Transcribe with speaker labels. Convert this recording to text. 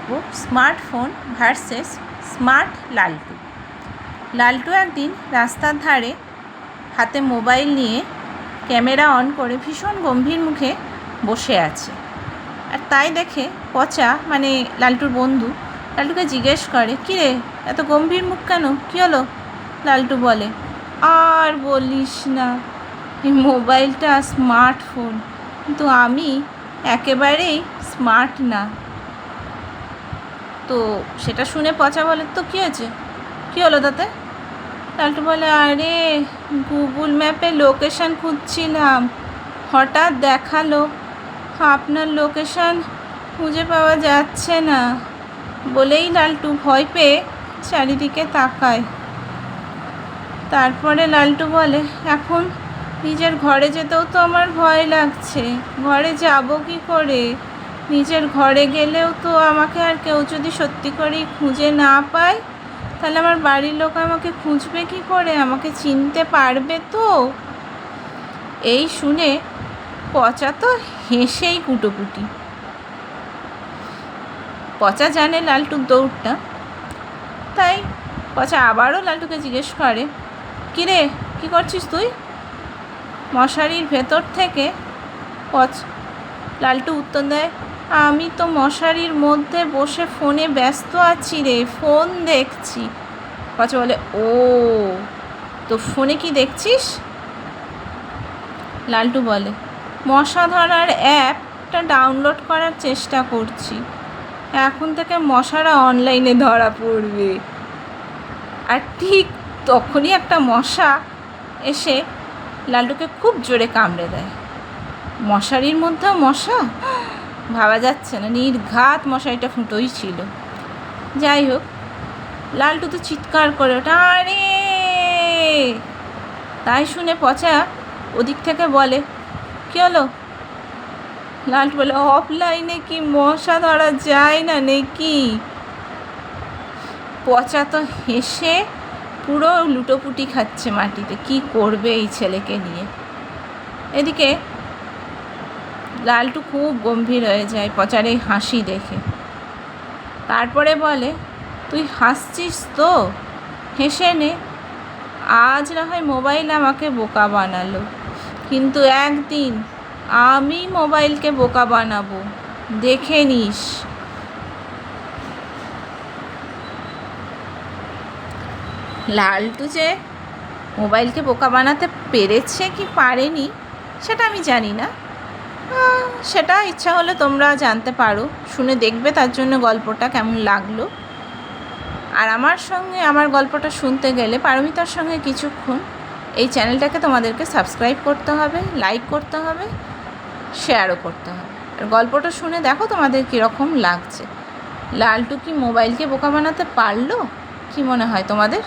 Speaker 1: দেখব smartphone versus smart লালটু। লালটু একদিন রাস্তার ধারে হাতে মোবাইল নিয়ে ক্যামেরা অন করে ভীষণ গম্ভীর মুখে বসে আছে। আর তাই দেখে পচা মানে লালটুর বন্ধু লালটুকে জিজ্ঞেস করে, কিরে এত গম্ভীর মুখ কেন, কী হলো? লালটু বলে, আর বলিস না, এই মোবাইলটা স্মার্টফোন, কিন্তু আমি একেবারেই স্মার্ট না। তো সেটা শুনে পচা বলে, তো কী হয়েছে, কী হলো তাতে? লালটু বলে, আরে গুগল ম্যাপে লোকেশান খুঁজছিলাম, হঠাৎ দেখালো আপনার লোকেশান খুঁজে পাওয়া যাচ্ছে না। বলেই লালটু ভয় পেয়ে চারিদিকে তাকায়। তারপরে লালটু বলে, এখন নিজের ঘরে যেতেও তো আমার ভয় লাগছে, ঘরে যাব কী করে? নিজের ঘরে গেলেও তো আমাকে আর কেউ যদি সত্যি করেই খুঁজে না পায়, তাহলে আমার বাড়ির লোক আমাকে খুঁজবে কী করে, আমাকে চিনতে পারবে তো? এই শুনে পচা তো হেসেই কুটোকুটি। পচা জানে লালটুর দৌড়টা, তাই পচা আবারও লালটুকে জিজ্ঞেস করে, কিরে কী করছিস তুই? মশারির ভেতর থেকে লালটু উত্তর দেয়, আমি তো মশারির মধ্যে বসে ফোনে ব্যস্ত আছি রে, ফোন দেখছি। পচা বলে, ও তো ফোনে কি দেখছিস? লালটু বলে, মশা ধরার অ্যাপটা ডাউনলোড করার চেষ্টা করছি, এখন থেকে মশারা অনলাইনে ধরা পড়বে। আর ঠিক তখনই একটা মশা এসে লালটুকে খুব জোরে কামড়ে দেয়। মশারির মধ্যেও মশা, ভাবা যাচ্ছে না, নির্ঘাত মশারিটা ফুটোই ছিল। যাই হোক, লালটু তো চিৎকার করে ওঠে, আরে! তাই শুনে পচা ওদিক থেকে বলে, কী হলো? লালটু বলে, অফলাইনে কি মশা ধরা যায় না নাকি? পচা তো হেসে পুরো লুটোপুটি খাচ্ছে মাটিতে, কি করবে এই ছেলেকে নিয়ে। এদিকে লালটু খুব গম্ভীর হয়ে যায় পচার এই হাসি দেখে। তারপরে বলে, তুই হাসছিস তো, হেসে নে, আজ না হয় মোবাইল আমাকে বোকা বানালো, কিন্তু একদিন আমি মোবাইলকে বোকা বানাবো, দেখে নিস। লালটু যে মোবাইলকে বোকা বানাতে পেরেছে কি পারেনি সেটা আমি জানি না, সেটা ইচ্ছা হলে তোমরা জানতে পারো, শুনে দেখবে তার জন্য গল্পটা কেমন লাগলো। আর আমার সঙ্গে আমার গল্পটা শুনতে গেলে পারমিতার সঙ্গে কিছুক্ষণ এই চ্যানেলটাকে তোমাদেরকে সাবস্ক্রাইব করতে হবে, লাইক করতে হবে, শেয়ারও করতে হবে। আর গল্পটা শুনে দেখো তোমাদের কীরকম লাগছে। লালটু কি মোবাইলকে বোকা বানাতে পারলো? কি মনে হয় তোমাদের?